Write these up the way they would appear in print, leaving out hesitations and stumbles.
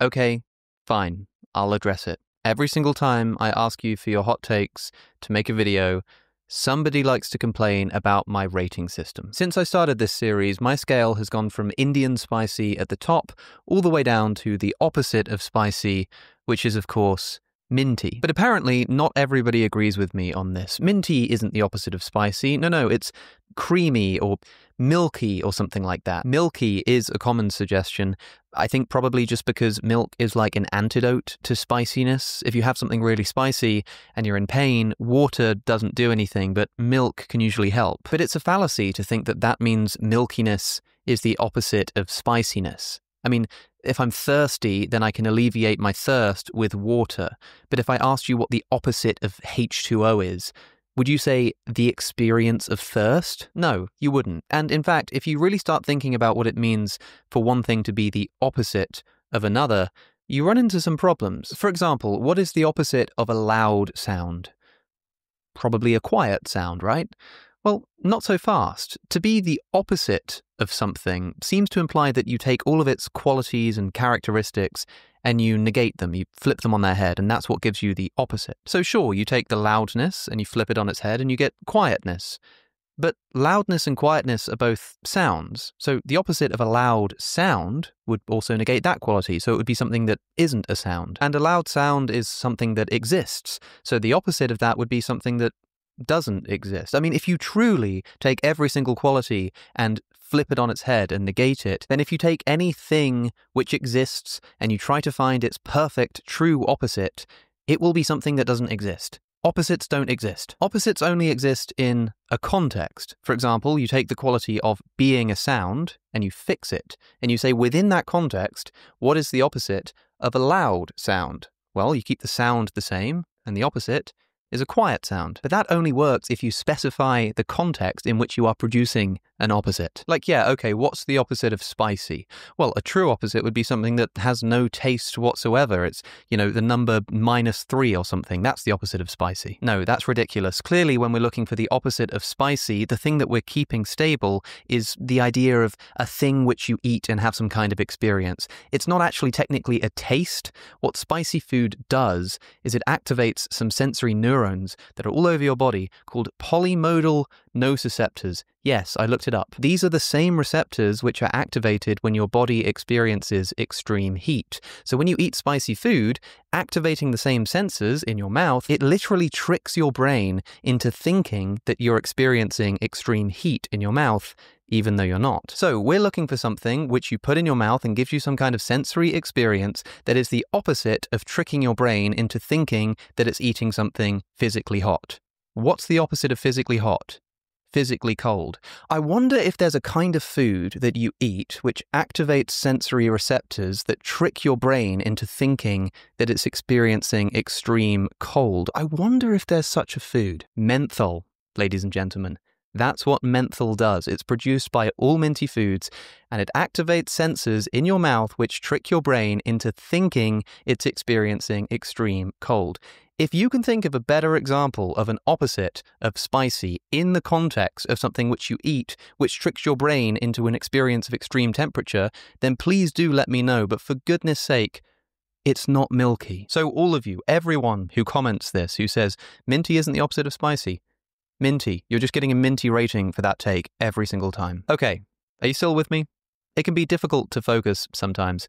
Okay, fine, I'll address it. Every single time I ask you for your hot takes to make a video, somebody likes to complain about my rating system. Since I started this series, my scale has gone from Indian spicy at the top all the way down to the opposite of spicy, which is, of course, minty. But apparently, not everybody agrees with me on this. Minty isn't the opposite of spicy. No, it's creamy or milky or something like that. Milky is a common suggestion. I think probably just because milk is like an antidote to spiciness. If you have something really spicy and you're in pain, water doesn't do anything, but milk can usually help. But it's a fallacy to think that that means milkiness is the opposite of spiciness. I mean, if I'm thirsty, then I can alleviate my thirst with water. But if I asked you what the opposite of H2O is, would you say the experience of thirst? No, you wouldn't. And in fact, if you really start thinking about what it means for one thing to be the opposite of another, you run into some problems. For example, what is the opposite of a loud sound? Probably a quiet sound, right? Well, not so fast. To be the opposite of something seems to imply that you take all of its qualities and characteristics and you negate them, you flip them on their head, and that's what gives you the opposite. So sure, you take the loudness and you flip it on its head and you get quietness. But loudness and quietness are both sounds. So the opposite of a loud sound would also negate that quality. So it would be something that isn't a sound. And a loud sound is something that exists. So the opposite of that would be something that doesn't exist. I mean, if you truly take every single quality and flip it on its head and negate it, then if you take anything which exists and you try to find its perfect, true opposite, it will be something that doesn't exist. Opposites don't exist. Opposites only exist in a context. For example, you take the quality of being a sound and you fix it, and you say within that context, what is the opposite of a loud sound? Well, you keep the sound the same, and the opposite is a quiet sound. But that only works if you specify the context in which you are producing an opposite. Like, yeah, okay, what's the opposite of spicy? Well, a true opposite would be something that has no taste whatsoever. It's, the number -3 or something. That's the opposite of spicy. No, that's ridiculous. Clearly, when we're looking for the opposite of spicy, the thing that we're keeping stable is the idea of a thing which you eat and have some kind of experience. It's not actually technically a taste. What spicy food does is it activates some sensory neurons that are all over your body called polymodal nociceptors. Yes, I looked it up. These are the same receptors which are activated when your body experiences extreme heat. So when you eat spicy food, activating the same sensors in your mouth, it literally tricks your brain into thinking that you're experiencing extreme heat in your mouth, even though you're not. So we're looking for something which you put in your mouth and gives you some kind of sensory experience that is the opposite of tricking your brain into thinking that it's eating something physically hot. What's the opposite of physically hot? Physically cold. I wonder if there's a kind of food that you eat which activates sensory receptors that trick your brain into thinking that it's experiencing extreme cold. I wonder if there's such a food. Menthol, ladies and gentlemen. That's what menthol does. It's produced by all minty foods, and it activates sensors in your mouth which trick your brain into thinking it's experiencing extreme cold. If you can think of a better example of an opposite of spicy in the context of something which you eat, which tricks your brain into an experience of extreme temperature, then please do let me know. But for goodness sake, it's not milky. So all of you, everyone who comments this, who says, minty isn't the opposite of spicy, minty, you're just getting a minty rating for that take every single time. Okay, are you still with me? It can be difficult to focus sometimes.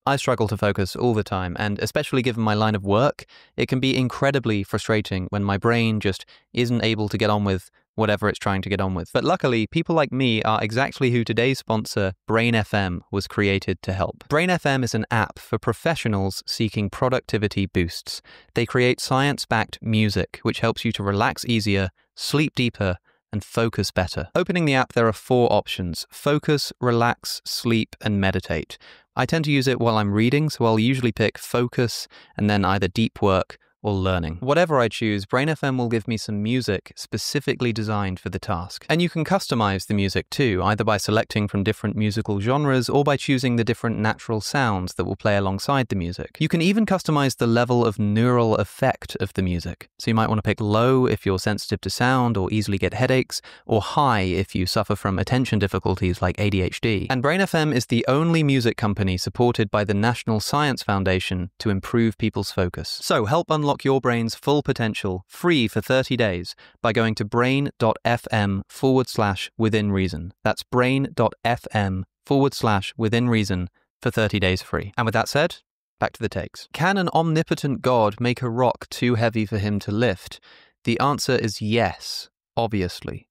I struggle to focus all the time, and especially given my line of work, it can be incredibly frustrating when my brain just isn't able to get on with whatever it's trying to get on with. But luckily, people like me are exactly who today's sponsor, Brain FM, was created to help. Brain FM is an app for professionals seeking productivity boosts. They create science-backed music, which helps you to relax easier, sleep deeper, and focus better. Opening the app, there are 4 options: focus, relax, sleep, and meditate. I tend to use it while I'm reading, so I'll usually pick focus and then either deep work or learning. Whatever I choose, Brain FM will give me some music specifically designed for the task. And you can customize the music too, either by selecting from different musical genres or by choosing the different natural sounds that will play alongside the music. You can even customize the level of neural effect of the music. So you might want to pick low if you're sensitive to sound or easily get headaches, or high if you suffer from attention difficulties like ADHD. And Brain FM is the only music company supported by the National Science Foundation to improve people's focus. So help unlock your brain's full potential free for 30 days by going to brain.fm/within reason. That's brain.fm/within reason for 30 days free. And with that said, back to the takes. Can an omnipotent God make a rock too heavy for him to lift? The answer is yes, obviously.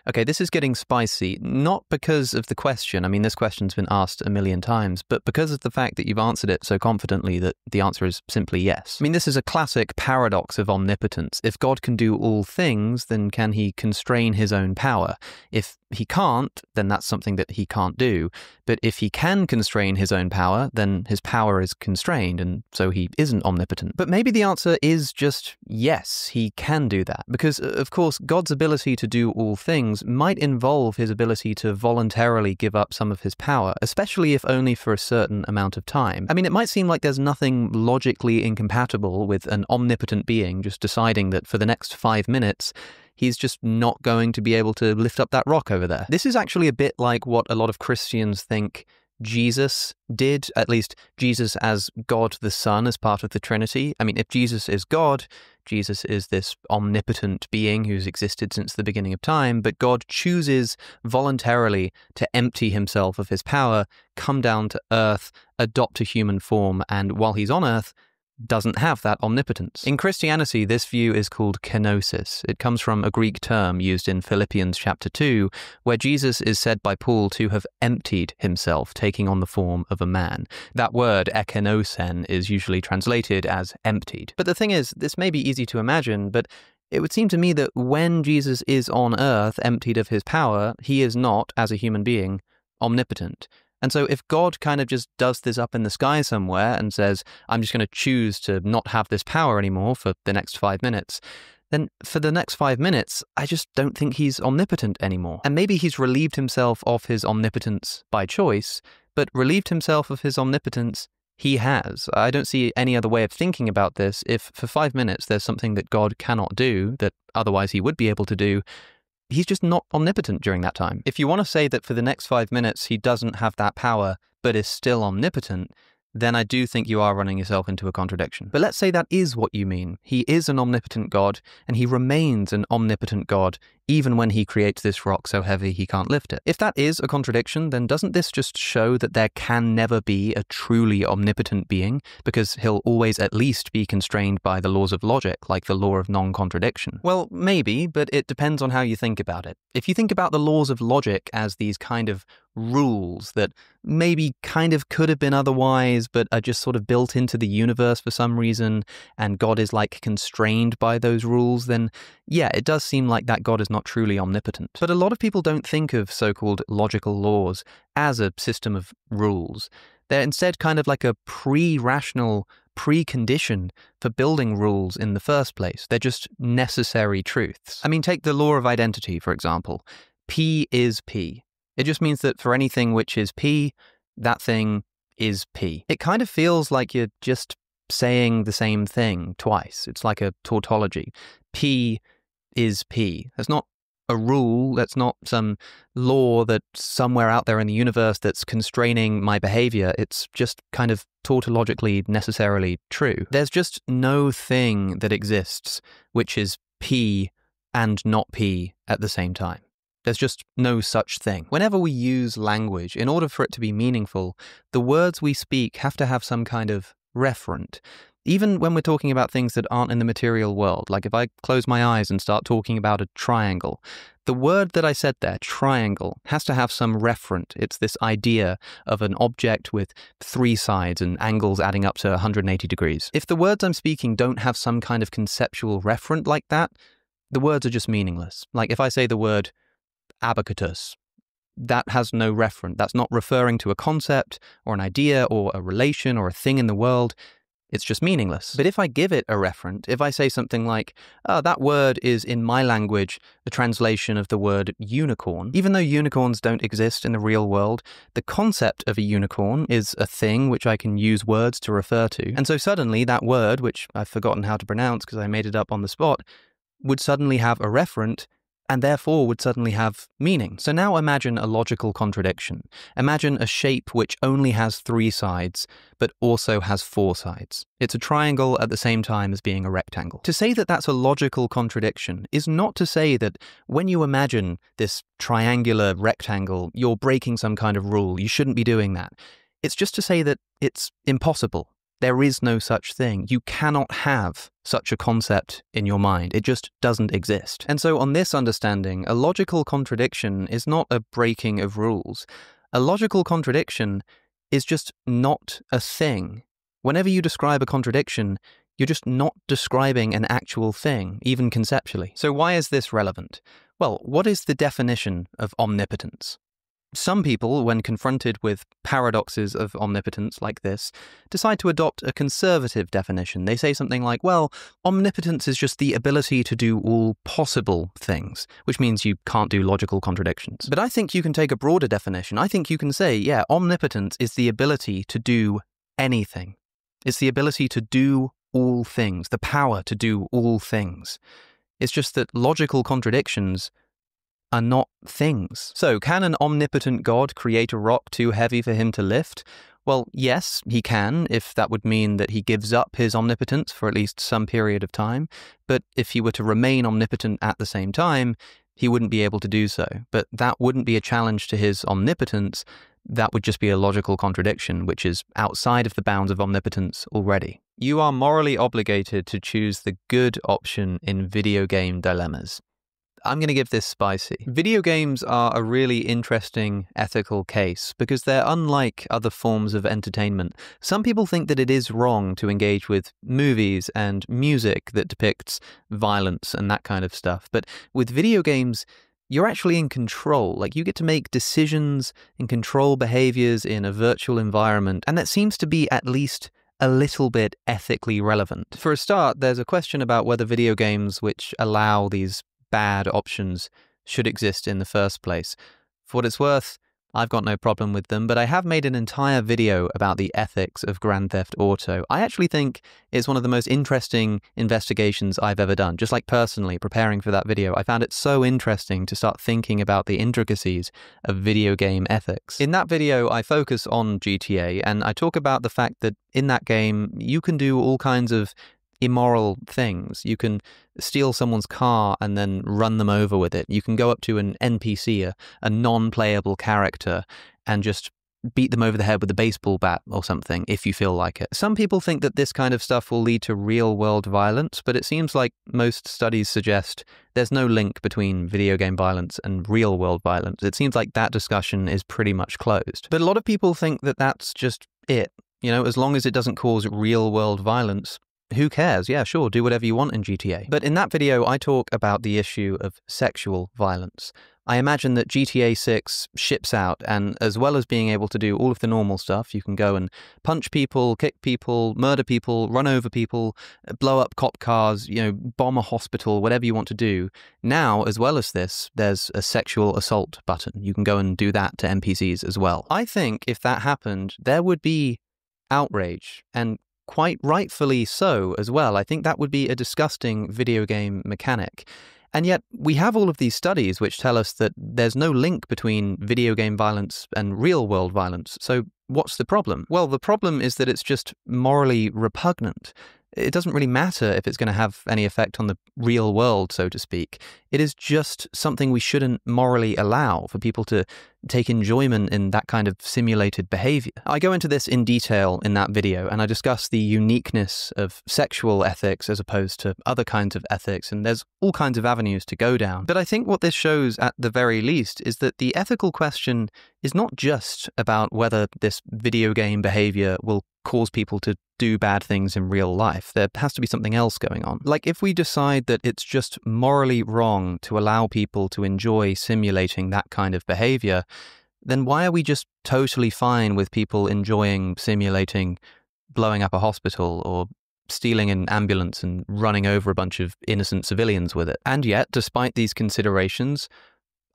Okay, this is getting spicy, not because of the question. I mean, this question's been asked a million times, but because of the fact that you've answered it so confidently that the answer is simply yes. I mean, this is a classic paradox of omnipotence. If God can do all things, then can he constrain his own power? If he can't, then that's something that he can't do. But if he can constrain his own power, then his power is constrained, and so he isn't omnipotent. But maybe the answer is just yes, he can do that. Because, of course, God's ability to do all things might involve his ability to voluntarily give up some of his power, especially if only for a certain amount of time. I mean, it might seem like there's nothing logically incompatible with an omnipotent being just deciding that for the next 5 minutes, he's just not going to be able to lift up that rock over there. This is actually a bit like what a lot of Christians think Jesus did, at least Jesus as God the Son as part of the Trinity. I mean, if Jesus is God, Jesus is this omnipotent being who's existed since the beginning of time, but God chooses voluntarily to empty himself of his power, come down to earth, adopt a human form, and while he's on earth, doesn't have that omnipotence. In Christianity, this view is called kenosis. It comes from a Greek term used in Philippians chapter 2, where Jesus is said by Paul to have emptied himself, taking on the form of a man. That word, ekenosen, is usually translated as emptied. But the thing is, this may be easy to imagine, but it would seem to me that when Jesus is on earth, emptied of his power, he is not, as a human being, omnipotent. And so if God kind of just does this up in the sky somewhere and says, I'm just going to choose to not have this power anymore for the next 5 minutes, then for the next 5 minutes, I just don't think he's omnipotent anymore. And maybe he's relieved himself of his omnipotence by choice, but relieved himself of his omnipotence he has. I don't see any other way of thinking about this. If for 5 minutes there's something that God cannot do that otherwise he would be able to do, he's just not omnipotent during that time. If you want to say that for the next 5 minutes he doesn't have that power but is still omnipotent, then I do think you are running yourself into a contradiction. But let's say that is what you mean. He is an omnipotent God, and he remains an omnipotent God even when he creates this rock so heavy he can't lift it. If that is a contradiction, then doesn't this just show that there can never be a truly omnipotent being, because he'll always at least be constrained by the laws of logic, like the law of non-contradiction? Well, maybe, but it depends on how you think about it. If you think about the laws of logic as these kind of rules that maybe kind of could have been otherwise, but are just sort of built into the universe for some reason, and God is like constrained by those rules, then yeah, it does seem like that God is not truly omnipotent. But a lot of people don't think of so-called logical laws as a system of rules. They're instead kind of like a pre-rational precondition for building rules in the first place. They're just necessary truths. I mean, take the law of identity, for example. P is P. It just means that for anything which is P, that thing is P. It kind of feels like you're just saying the same thing twice. It's like a tautology. P is P. That's not a rule. That's not some law that somewhere out there in the universe that's constraining my behavior. It's just kind of tautologically necessarily true. There's just no thing that exists which is P and not P at the same time. There's just no such thing. Whenever we use language, in order for it to be meaningful, the words we speak have to have some kind of referent. Even when we're talking about things that aren't in the material world, like if I close my eyes and start talking about a triangle, the word that I said there, triangle, has to have some referent. It's this idea of an object with 3 sides and angles adding up to 180 degrees. If the words I'm speaking don't have some kind of conceptual referent like that, the words are just meaningless. Like if I say the word abacatus, that has no referent. That's not referring to a concept or an idea or a relation or a thing in the world. it's just meaningless. But if I give it a referent, if I say something like, oh, that word is in my language a translation of the word unicorn, even though unicorns don't exist in the real world, the concept of a unicorn is a thing which I can use words to refer to. And so suddenly that word, which I've forgotten how to pronounce because I made it up on the spot, would suddenly have a referent and therefore would suddenly have meaning. So now imagine a logical contradiction. Imagine a shape which only has 3 sides, but also has 4 sides. It's a triangle at the same time as being a rectangle. To say that that's a logical contradiction is not to say that when you imagine this triangular rectangle, you're breaking some kind of rule. You shouldn't be doing that. It's just to say that it's impossible. There is no such thing. You cannot have such a concept in your mind. It just doesn't exist. And so on this understanding, a logical contradiction is not a breaking of rules. A logical contradiction is just not a thing. Whenever you describe a contradiction, you're just not describing an actual thing, even conceptually. So why is this relevant? Well, what is the definition of omnipotence? Some people, when confronted with paradoxes of omnipotence like this, decide to adopt a conservative definition. They say something like, well, omnipotence is just the ability to do all possible things, which means you can't do logical contradictions. But I think you can take a broader definition. I think you can say, yeah, omnipotence is the ability to do anything. It's the ability to do all things, the power to do all things. It's just that logical contradictions are not things. So, can an omnipotent God create a rock too heavy for him to lift? Well, yes, he can, if that would mean that he gives up his omnipotence for at least some period of time. But if he were to remain omnipotent at the same time, he wouldn't be able to do so. But that wouldn't be a challenge to his omnipotence. That would just be a logical contradiction, which is outside of the bounds of omnipotence already. You are morally obligated to choose the good option in video game dilemmas. I'm going to give this spicy. Video games are a really interesting ethical case because they're unlike other forms of entertainment. Some people think that it is wrong to engage with movies and music that depicts violence and that kind of stuff. But with video games, you're actually in control. Like, you get to make decisions and control behaviors in a virtual environment. And that seems to be at least a little bit ethically relevant. For a start, there's a question about whether video games which allow these bad options should exist in the first place. For what it's worth, I've got no problem with them, but I have made an entire video about the ethics of Grand Theft Auto. I actually think it's one of the most interesting investigations I've ever done. Just like personally, preparing for that video, I found it so interesting to start thinking about the intricacies of video game ethics. In that video, I focus on GTA, and I talk about the fact that in that game, you can do all kinds of immoral things. You can steal someone's car and then run them over with it. You can go up to an NPC, a non-playable character, and just beat them over the head with a baseball bat or something if you feel like it. Some people think that this kind of stuff will lead to real-world violence, but it seems like most studies suggest there's no link between video game violence and real-world violence. It seems like that discussion is pretty much closed. But a lot of people think that that's just it. You know, as long as it doesn't cause real-world violence, who cares? Yeah, sure, do whatever you want in GTA. But in that video, I talk about the issue of sexual violence. I imagine that GTA 6 ships out, and as well as being able to do all of the normal stuff, you can go and punch people, kick people, murder people, run over people, blow up cop cars, bomb a hospital, whatever you want to do. Now, as well as this, there's a sexual assault button. You can go and do that to NPCs as well. I think if that happened, there would be outrage, and quite rightfully so as well. I think that would be a disgusting video game mechanic. And yet we have all of these studies which tell us that there's no link between video game violence and real-world violence. So what's the problem? Well, the problem is that it's just morally repugnant. It doesn't really matter if it's going to have any effect on the real world, so to speak. It is just something we shouldn't morally allow for people to take enjoyment in that kind of simulated behavior. I go into this in detail in that video, and I discuss the uniqueness of sexual ethics as opposed to other kinds of ethics, and there's all kinds of avenues to go down. But I think what this shows at the very least is that the ethical question is not just about whether this video game behavior will cause people to do bad things in real life. There has to be something else going on. Like, if we decide that it's just morally wrong to allow people to enjoy simulating that kind of behavior, then why are we just totally fine with people enjoying simulating blowing up a hospital or stealing an ambulance and running over a bunch of innocent civilians with it. And yet, despite these considerations,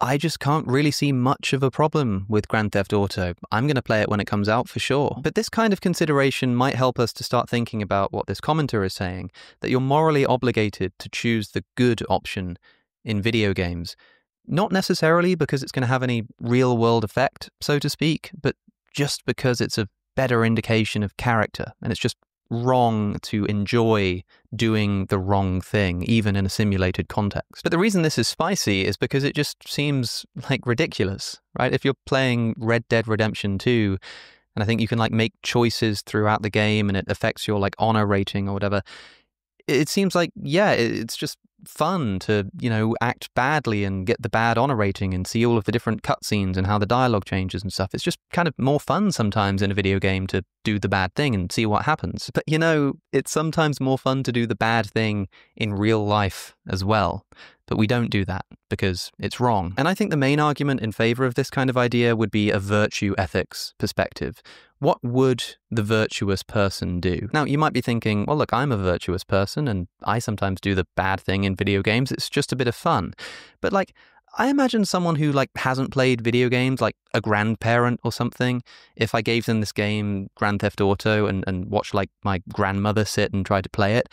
I just can't really see much of a problem with Grand Theft Auto. I'm going to play it when it comes out for sure. But this kind of consideration might help us to start thinking about what this commenter is saying, that you're morally obligated to choose the good option in video games. Not necessarily because it's going to have any real-world effect, so to speak, but just because it's a better indication of character, and it's just wrong to enjoy doing the wrong thing, even in a simulated context. But the reason this is spicy is because it just seems like ridiculous, right? If you're playing Red Dead Redemption 2, and I think you can like make choices throughout the game and it affects your like honor rating or whatever, it seems like, yeah, it's just fun to, act badly and get the bad honor rating and see all of the different cutscenes and how the dialogue changes and stuff. It's just kind of more fun sometimes in a video game to do the bad thing and see what happens. But, it's sometimes more fun to do the bad thing in real life as well. But we don't do that because it's wrong. And I think the main argument in favor of this kind of idea would be a virtue ethics perspective. What would the virtuous person do? Now, you might be thinking, well, look, I'm a virtuous person and I sometimes do the bad thing in video games. It's just a bit of fun. But I imagine someone who hasn't played video games, like a grandparent or something, if I gave them this game, Grand Theft Auto, and watched my grandmother sit and try to play it,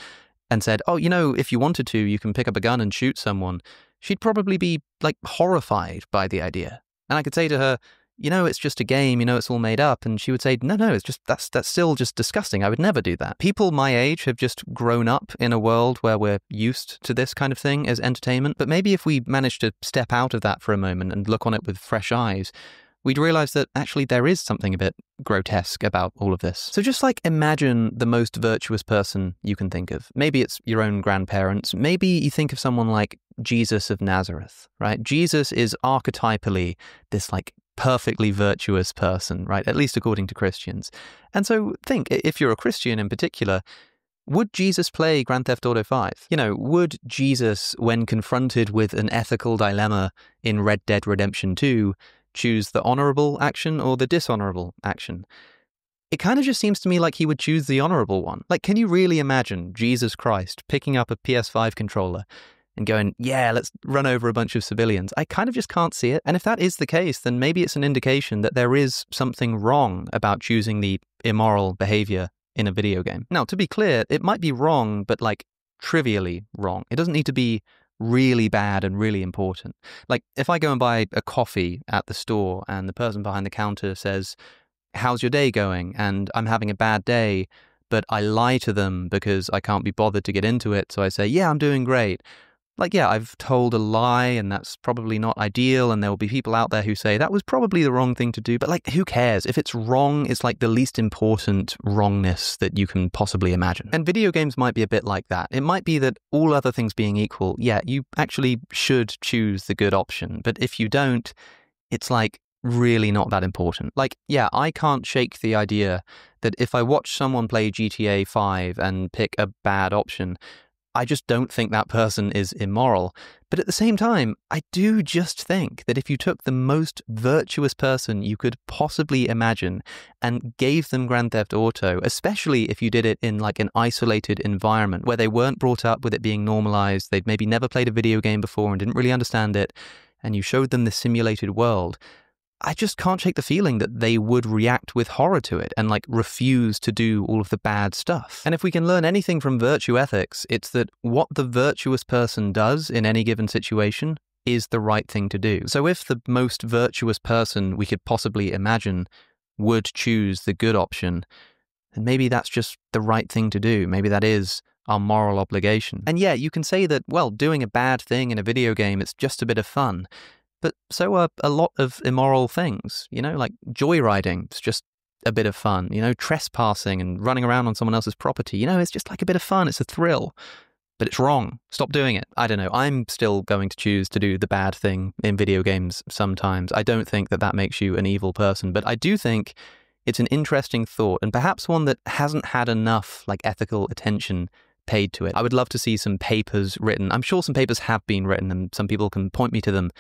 and said, oh, if you wanted to, you can pick up a gun and shoot someone, she'd probably be horrified by the idea. And I could say to her, it's just a game, it's all made up. And she would say, no, it's just, that's still just disgusting. I would never do that. People my age have just grown up in a world where we're used to this kind of thing as entertainment. But maybe if we managed to step out of that for a moment and look on it with fresh eyes, we'd realize that actually there is something a bit grotesque about all of this. So just imagine the most virtuous person you can think of. Maybe it's your own grandparents. Maybe you think of someone like Jesus of Nazareth, right? Jesus is archetypally this perfectly virtuous person, right? At least according to Christians. And so think, if you're a Christian in particular, would Jesus play Grand Theft Auto 5? Would Jesus, when confronted with an ethical dilemma in Red Dead Redemption 2, choose the honorable action or the dishonorable action? It kind of just seems to me like he would choose the honorable one. Can you really imagine Jesus Christ picking up a PS5 controller and going, yeah, let's run over a bunch of civilians? I kind of just can't see it. And if that is the case, then maybe it's an indication that there is something wrong about choosing the immoral behavior in a video game. Now, to be clear, it might be wrong, but trivially wrong. It doesn't need to be really bad and really important. If I go and buy a coffee at the store and the person behind the counter says, how's your day going? And I'm having a bad day, but I lie to them because I can't be bothered to get into it. So I say, yeah, I'm doing great. Yeah, I've told a lie and that's probably not ideal. And there will be people out there who say that was probably the wrong thing to do. But who cares? If it's wrong, it's the least important wrongness that you can possibly imagine. And video games might be a bit like that. It might be that all other things being equal, yeah, you actually should choose the good option. But if you don't, it's really not that important. Yeah, I can't shake the idea that if I watch someone play GTA 5 and pick a bad option, I just don't think that person is immoral. But at the same time, I do just think that if you took the most virtuous person you could possibly imagine and gave them Grand Theft Auto, especially if you did it in an isolated environment where they weren't brought up with it being normalized, they'd maybe never played a video game before and didn't really understand it, and you showed them this simulated world, I just can't shake the feeling that they would react with horror to it and refuse to do all of the bad stuff. And if we can learn anything from virtue ethics, it's that what the virtuous person does in any given situation is the right thing to do. So if the most virtuous person we could possibly imagine would choose the good option, then maybe that's just the right thing to do. Maybe that is our moral obligation. And yeah, you can say that, well, doing a bad thing in a video game, it's just a bit of fun. But so are a lot of immoral things, joyriding. It's just a bit of fun, trespassing and running around on someone else's property. It's just a bit of fun. It's a thrill, but it's wrong. Stop doing it. I don't know. I'm still going to choose to do the bad thing in video games sometimes. I don't think that makes you an evil person, but I do think it's an interesting thought and perhaps one that hasn't had enough ethical attention paid to it. I would love to see some papers written. I'm sure some papers have been written and some people can point me to them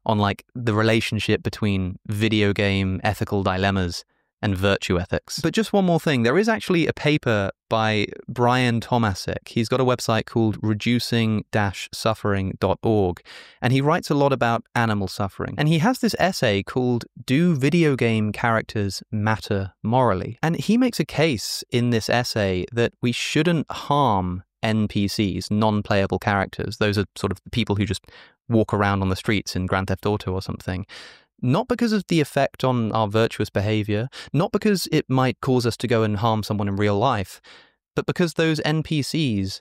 on the relationship between video game ethical dilemmas and virtue ethics. But just one more thing, there is actually a paper by Brian Tomasic. He's got a website called reducing-suffering.org, and he writes a lot about animal suffering. And he has this essay called Do Video Game Characters Matter Morally? And he makes a case in this essay that we shouldn't harm NPCs, non-playable characters. Those are sort of the people who just walk around on the streets in Grand Theft Auto or something. Not because of the effect on our virtuous behavior, not because it might cause us to go and harm someone in real life, but because those NPCs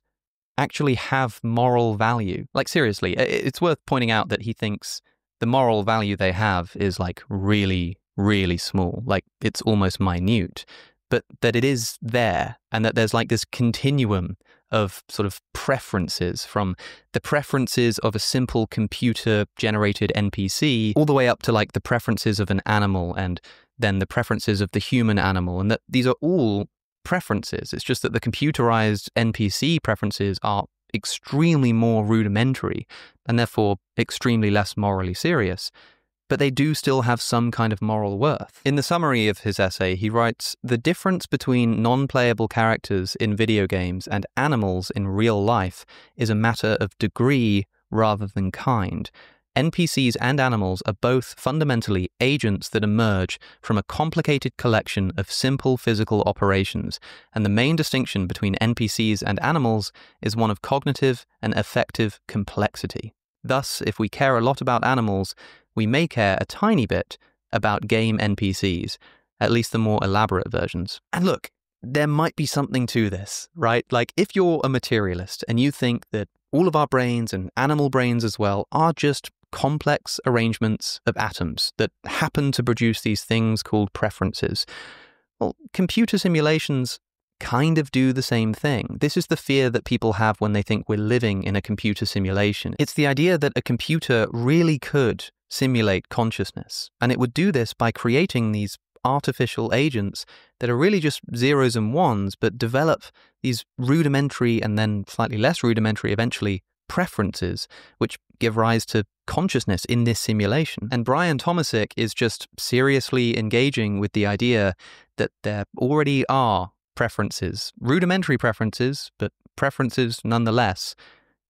actually have moral value. Like, seriously, it's worth pointing out that he thinks the moral value they have is like really, really small. Like, it's almost minute, but that it is there, and that there's like this continuum of sort of preferences, from the preferences of a simple computer-generated NPC all the way up to like the preferences of an animal and then the preferences of the human animal, and that these are all preferences. It's just that the computerized NPC preferences are extremely more rudimentary and therefore extremely less morally serious. But they do still have some kind of moral worth. In the summary of his essay, he writes, "The difference between non-playable characters in video games and animals in real life is a matter of degree rather than kind. NPCs and animals are both fundamentally agents that emerge from a complicated collection of simple physical operations, and the main distinction between NPCs and animals is one of cognitive and affective complexity. Thus, if we care a lot about animals, we may care a tiny bit about game NPCs, at least the more elaborate versions." And look, there might be something to this, right? Like, if you're a materialist and you think that all of our brains and animal brains as well are just complex arrangements of atoms that happen to produce these things called preferences, well, computer simulations kind of do the same thing. This is the fear that people have when they think we're living in a computer simulation. It's the idea that a computer really could simulate consciousness, and it would do this by creating these artificial agents that are really just zeros and ones, but develop these rudimentary and then slightly less rudimentary eventually preferences, which give rise to consciousness in this simulation. And Brian Tomasic is just seriously engaging with the idea that there already are preferences, rudimentary preferences, but preferences nonetheless,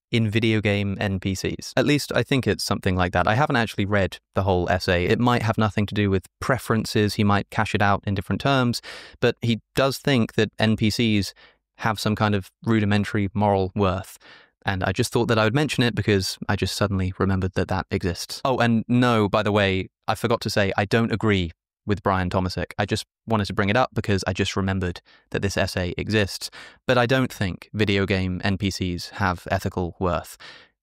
in video game NPCs. At least I think it's something like that. I haven't actually read the whole essay. It might have nothing to do with preferences. He might cash it out in different terms, but he does think that NPCs have some kind of rudimentary moral worth. And I just thought that I would mention it because I just suddenly remembered that that exists. Oh, and no, by the way, I forgot to say, I don't agree with Brian Tomasic. I just wanted to bring it up because I just remembered that this essay exists. But I don't think video game NPCs have ethical worth.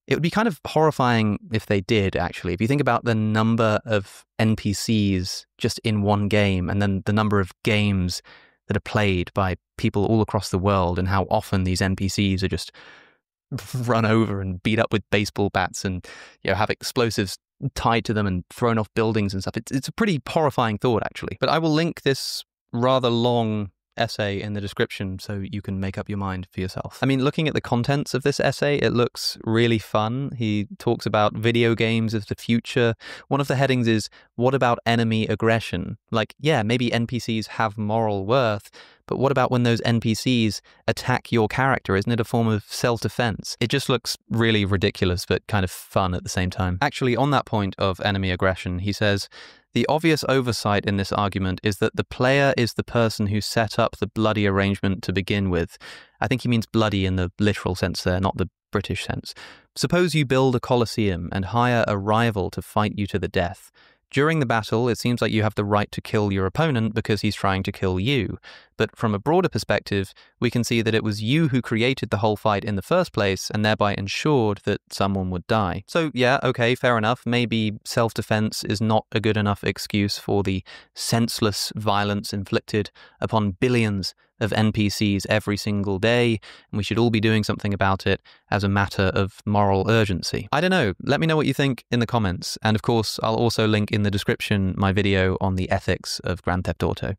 It would be kind of horrifying if they did, actually. If you think about the number of NPCs just in one game, and then the number of games that are played by people all across the world, and how often these NPCs are just run over and beat up with baseball bats and, you know, have explosives tied to them and thrown off buildings and stuff. It's a pretty horrifying thought, actually. But I will link this rather long essay in the description so you can make up your mind for yourself. I mean, looking at the contents of this essay, it looks really fun. He talks about video games of the future. One of the headings is, what about enemy aggression? Like, yeah, maybe NPCs have moral worth, but what about when those NPCs attack your character? Isn't it a form of self-defense? It just looks really ridiculous, but kind of fun at the same time. Actually, on that point of enemy aggression, he says, the obvious oversight in this argument is that the player is the person who set up the bloody arrangement to begin with. I think he means bloody in the literal sense there, not the British sense. Suppose you build a coliseum and hire a rival to fight you to the death. During the battle, it seems like you have the right to kill your opponent because he's trying to kill you. But from a broader perspective, we can see that it was you who created the whole fight in the first place and thereby ensured that someone would die. So yeah, okay, fair enough. Maybe self-defense is not a good enough excuse for the senseless violence inflicted upon billions of NPCs every single day, and we should all be doing something about it as a matter of moral urgency. I don't know. Let me know what you think in the comments. And of course, I'll also link in the description my video on the ethics of Grand Theft Auto.